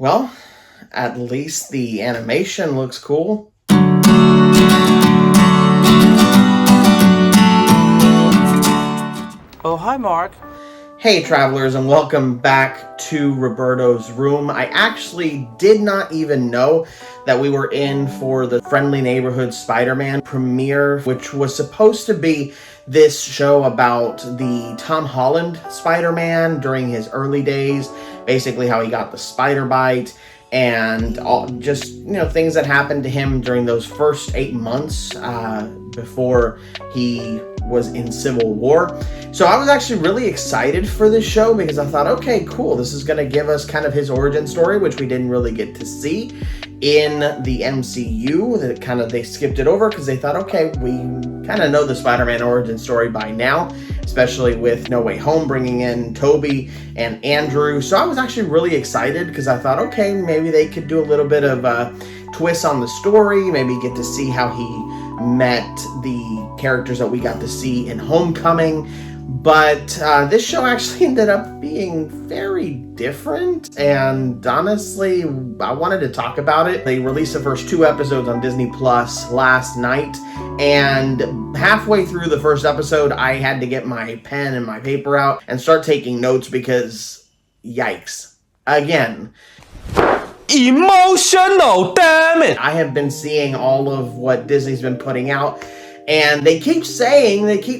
Well, at least the animation looks cool. Oh, hi, Mark. Hey, travelers, and welcome back to Roberto's Room. I actually did not even know that we were in for the Friendly Neighborhood Spider-Man premiere, which was supposed to be this show about the Tom Holland Spider-Man during his early days, basically how he got the spider bite, and all, just, things that happened to him during those first 8 months before he was in Civil War. So I was actually really excited for this show because I thought, okay, cool, this is going to give us kind of his origin story, which we didn't really get to see in the MCU. They skipped it over because they thought, okay, we kind of know the Spider-Man origin story by now, especially with No Way Home bringing in Tobey and Andrew. So I was actually really excited because I thought, okay, maybe they could do a little bit of a twist on the story, maybe get to see how he met the characters that we got to see in Homecoming. But this show actually ended up being very different, and honestly, I wanted to talk about it. They released the first 2 episodes on Disney Plus last night, and halfway through the first episode, I had to get my pen and my paper out and start taking notes because, yikes. Again, Emotional, damn it! I have been seeing all of what Disney's been putting out, and they keep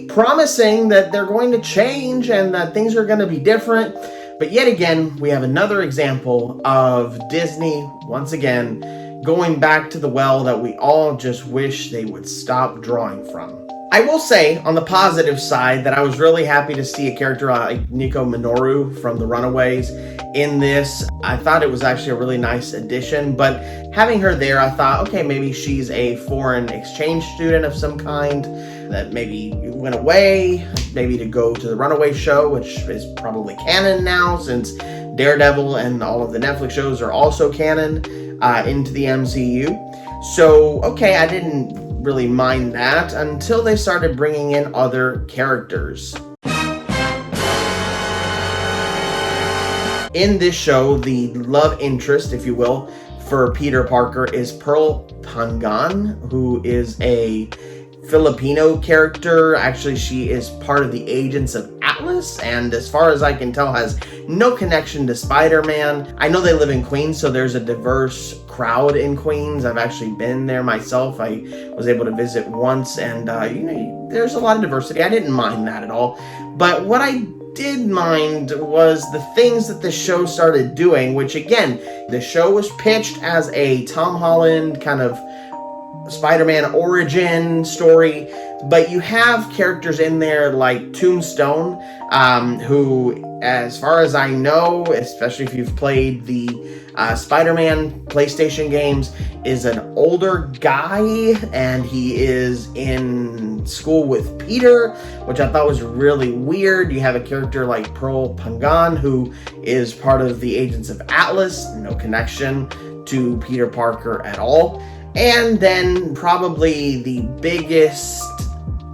promising that they're going to change and that things are going to be different. But yet again, we have another example of Disney, once again, going back to the well that we all just wish they would stop drawing from. I will say, on the positive side, that I was really happy to see a character like Nico Minoru from The Runaways in this. I thought it was actually a really nice addition, but having her there, I thought, okay, maybe she's a foreign exchange student of some kind that maybe went away, maybe to go to the Runaway show, which is probably canon now since Daredevil and all of the Netflix shows are also canon into the MCU. So, okay, I didn't really mind that until they started bringing in other characters. In this show, the love interest, if you will, for Peter Parker is Pearl Pangan, who is a Filipino character. Actually, she is part of the Agents of Atlas, and as far as I can tell, has no connection to Spider-Man. I know they live in Queens, so there's a diverse crowd in Queens. I've actually been there myself. I was able to visit once, and there's a lot of diversity. I didn't mind that at all. But what I did mind was the things that the show started doing, which again, the show was pitched as a Tom Holland kind of Spider-Man origin story, but you have characters in there like Tombstone, who, as far as I know, especially if you've played the Spider-Man PlayStation games, is an older guy, and he is in school with Peter, which I thought was really weird. You have a character like Pearl Pangan, who is part of the Agents of Atlas, no connection to Peter Parker at all. And then probably the biggest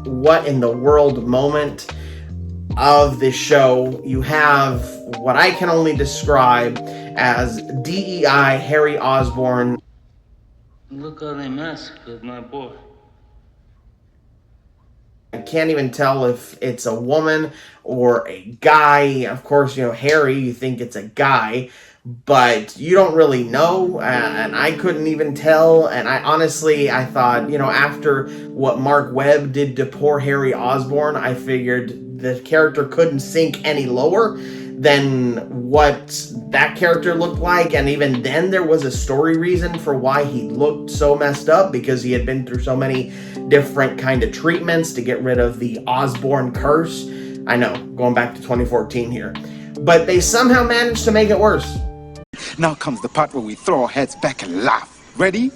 what in the world moment of this show, you have what I can only describe as DEI Harry Osborn. Look how they mess with my boy. I can't even tell if it's a woman or a guy. Of course, Harry, you think it's a guy, but you don't really know, and I couldn't even tell. And I thought, after what Mark Webb did to poor Harry Osborn, I figured the character couldn't sink any lower than what that character looked like. And even then, there was a story reason for why he looked so messed up, because he had been through so many different kind of treatments to get rid of the Osborn curse. I know, going back to 2014 here, but they somehow managed to make it worse. Now comes the part where we throw our heads back and laugh. Ready?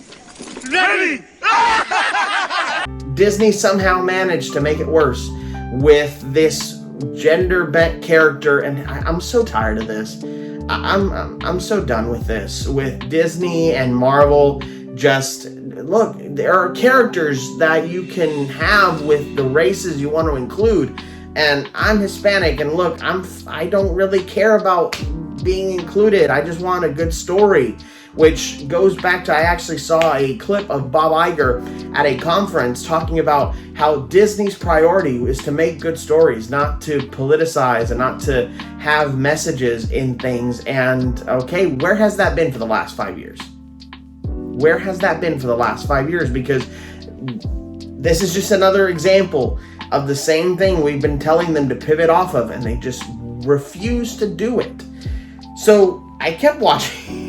Ready! Disney somehow managed to make it worse with this gender-bent character, and I'm so tired of this. I'm so done with this. With Disney and Marvel, just look, there are characters that you can have with the races you want to include, and I'm Hispanic, and look, I don't really care about being included. I just want a good story. Which goes back to, I actually saw a clip of Bob Iger at a conference talking about how Disney's priority is to make good stories, not to politicize and not to have messages in things. And okay, where has that been for the last 5 years? Where has that been for the last 5 years? Because this is just another example of the same thing we've been telling them to pivot off of, and they just refuse to do it. So I kept watching.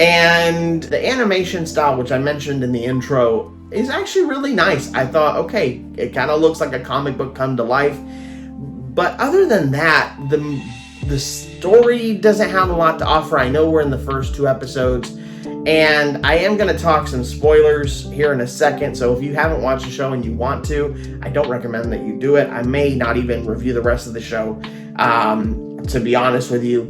And the animation style, which I mentioned in the intro, is actually really nice. I thought, okay, it kind of looks like a comic book come to life. But other than that, the story doesn't have a lot to offer. I know we're in the first 2 episodes, and I am going to talk some spoilers here in a second. So if you haven't watched the show and you want to, I don't recommend that you do it. I may not even review the rest of the show, to be honest with you.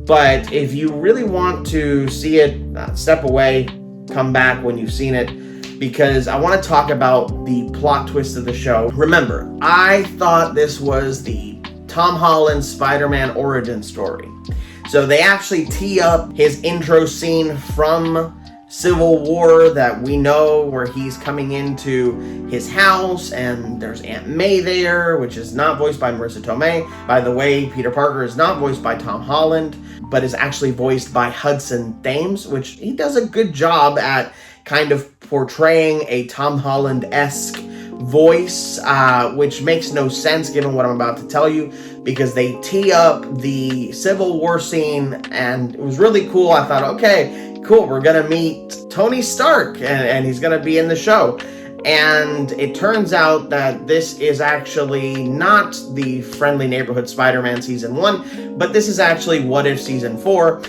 But if you really want to see it, step away, come back when you've seen it, because I want to talk about the plot twist of the show. Remember, I thought this was the Tom Holland Spider-Man origin story. So they actually tee up his intro scene from Civil War that we know, where he's coming into his house and there's Aunt May there, which is not voiced by Marissa Tomei. By the way, Peter Parker is not voiced by Tom Holland, but is actually voiced by Hudson Thames, which he does a good job at kind of portraying a Tom Holland-esque voice, which makes no sense given what I'm about to tell you, because they tee up the Civil War scene, and it was really cool. I thought, okay, cool, we're gonna meet Tony Stark, and he's gonna be in the show. And it turns out that this is actually not the Friendly Neighborhood Spider-Man Season 1, but this is actually What If Season 4.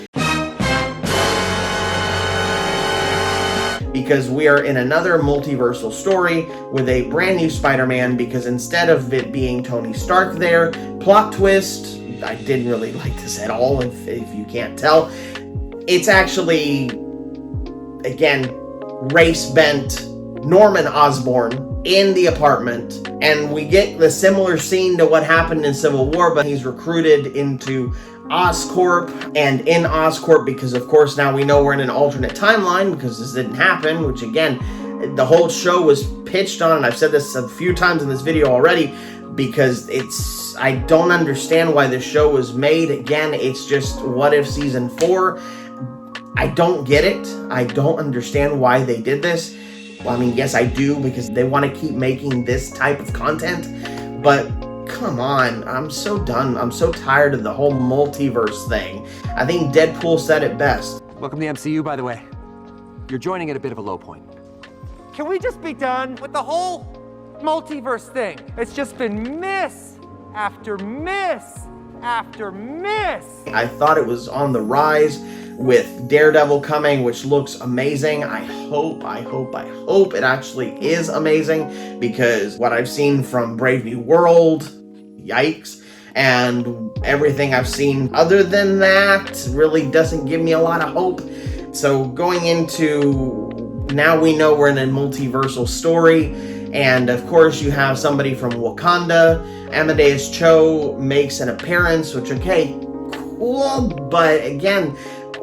Because we are in another multiversal story with a brand new Spider-Man, because instead of it being Tony Stark there, plot twist, I didn't really like this at all, if you can't tell. It's actually, again, race-bent Norman Osborn in the apartment, and we get the similar scene to what happened in Civil War, but he's recruited into Oscorp, and in Oscorp, because of course now we know we're in an alternate timeline because this didn't happen, which again, the whole show was pitched on, and I've said this a few times in this video already, because I don't understand why this show was made. Again, it's just What If Season 4. I don't get it. I don't understand why they did this. Well, I mean, yes, I do, because they want to keep making this type of content, but come on, I'm so done. I'm so tired of the whole multiverse thing. I think Deadpool said it best. Welcome to the MCU, by the way. You're joining at a bit of a low point. Can we just be done with the whole multiverse thing? It's just been miss after miss after miss. I thought it was on the rise with Daredevil coming, which looks amazing. I hope it actually is amazing, because what I've seen from Brave New World, yikes, and everything I've seen other than that really doesn't give me a lot of hope. So going into, now we know we're in a multiversal story, and of course you have somebody from Wakanda. Amadeus Cho makes an appearance, which, okay, cool, but again,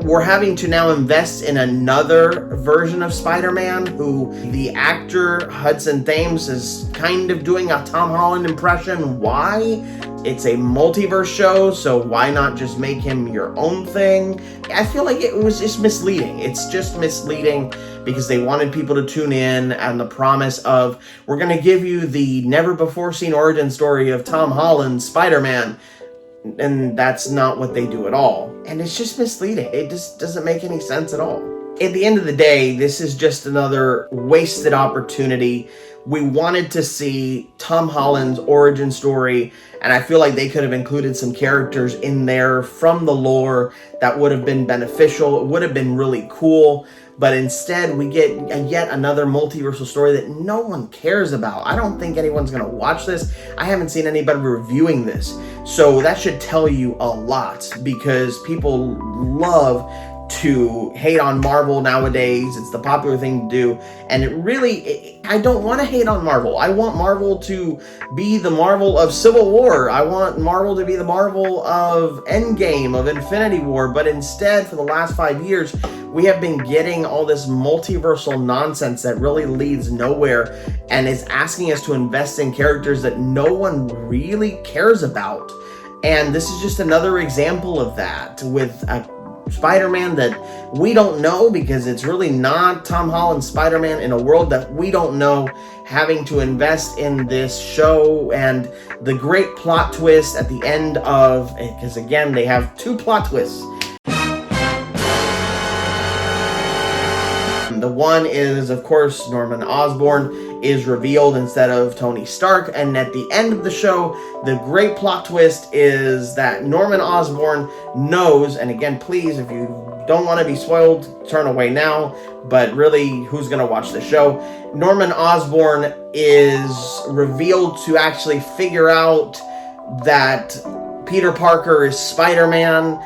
we're having to now invest in another version of Spider-Man, who the actor Hudson Thames is kind of doing a Tom Holland impression. Why? It's a multiverse show, so why not just make him your own thing? I feel like it was just misleading. It's just misleading because they wanted people to tune in, and the promise of, we're going to give you the never-before-seen origin story of Tom Holland's Spider-Man. And that's not what they do at all. And it's just misleading. It just doesn't make any sense at all. At the end of the day, this is just another wasted opportunity. We wanted to see Tom Holland's origin story, and I feel like they could have included some characters in there from the lore that would have been beneficial. It would have been really cool. But instead, we get yet another multiversal story that no one cares about. I don't think anyone's going to watch this. I haven't seen anybody reviewing this. So that should tell you a lot, because people love to hate on Marvel nowadays. It's the popular thing to do. And I don't want to hate on Marvel. I want Marvel to be the Marvel of Civil War. I want Marvel to be the Marvel of Endgame, of Infinity War. But instead, for the last 5 years, we have been getting all this multiversal nonsense that really leads nowhere and is asking us to invest in characters that no one really cares about. And this is just another example of that with a Spider-Man that we don't know, because it's really not Tom Holland's Spider-Man in a world that we don't know, having to invest in this show and the great plot twist at the end of, because again, they have 2 plot twists. The one is, of course, Norman Osborn is revealed instead of Tony Stark, and at the end of the show, the great plot twist is that Norman Osborn knows, and again, please, if you don't want to be spoiled, turn away now, but really, who's going to watch the show? Norman Osborn is revealed to actually figure out that Peter Parker is Spider-Man.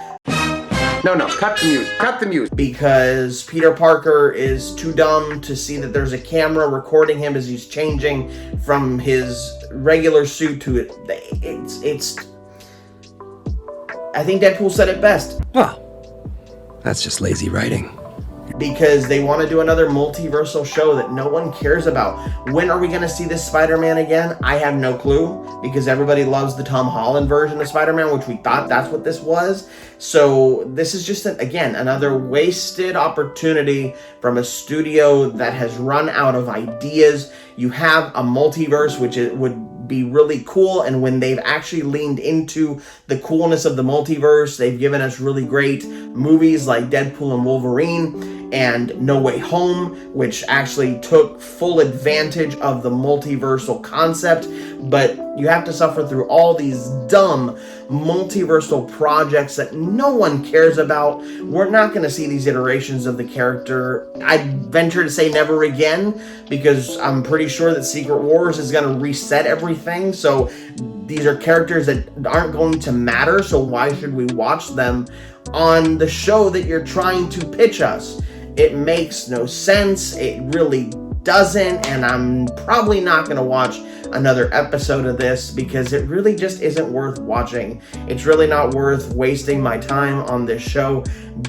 No, cut the music. Cut the music. Because Peter Parker is too dumb to see that there's a camera recording him as he's changing from his regular suit to it's I think Deadpool said it best. Well, that's just lazy writing. Because they want to do another multiversal show that no one cares about. When are we going to see this Spider-Man again? I have no clue, because everybody loves the Tom Holland version of Spider-Man, which we thought that's what this was. So this is just, again, another wasted opportunity from a studio that has run out of ideas. You have a multiverse, which would be really cool, and when they've actually leaned into the coolness of the multiverse, they've given us really great movies like Deadpool and Wolverine and No Way Home, which actually took full advantage of the multiversal concept. But you have to suffer through all these dumb multiversal projects that no one cares about. We're not going to see these iterations of the character, I'd venture to say, never again, because I'm pretty sure that Secret Wars is going to reset everything. So these are characters that aren't going to matter, so why should we watch them on the show that you're trying to pitch us? It makes no sense. It really doesn't, and I'm probably not going to watch another episode of this, because it really just isn't worth watching. It's really not worth wasting my time on this show,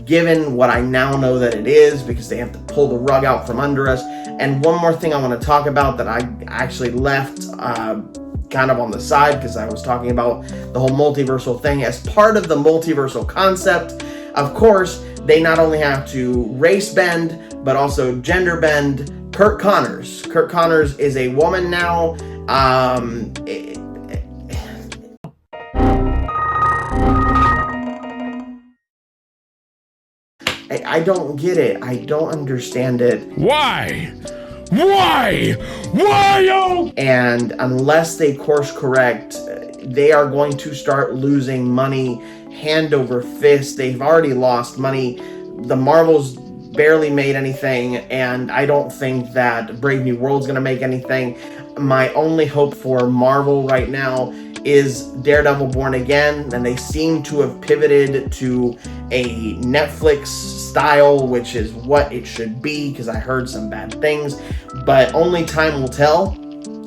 given what I now know that it is, because they have to pull the rug out from under us. And one more thing I want to talk about that I actually left kind of on the side, because I was talking about the whole multiversal thing. As part of the multiversal concept, of course, they not only have to race bend, but also gender bend. Kurt Connors. Kurt Connors is a woman now. I don't get it. I don't understand it. Why? Why? Why, oh? And unless they course correct, they are going to start losing money hand over fist. They've already lost money. The Marvels barely made anything, and I don't think that Brave New World's going to make anything. My only hope for Marvel right now is Daredevil Born Again, and they seem to have pivoted to a Netflix style, which is what it should be, because I heard some bad things, but only time will tell.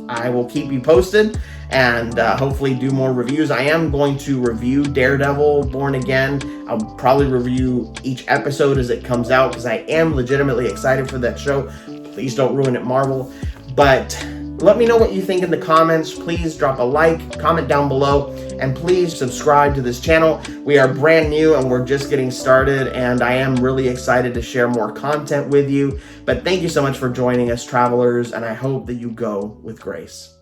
I will keep you posted, and hopefully do more reviews. I am going to review Daredevil Born Again. I'll probably review each episode as it comes out, because I am legitimately excited for that show. Please don't ruin it, Marvel. But let me know what you think in the comments. Please drop a like, comment down below, and please subscribe to this channel. We are brand new and we're just getting started, and I am really excited to share more content with you. But thank you so much for joining us, travelers, and I hope that you go with grace.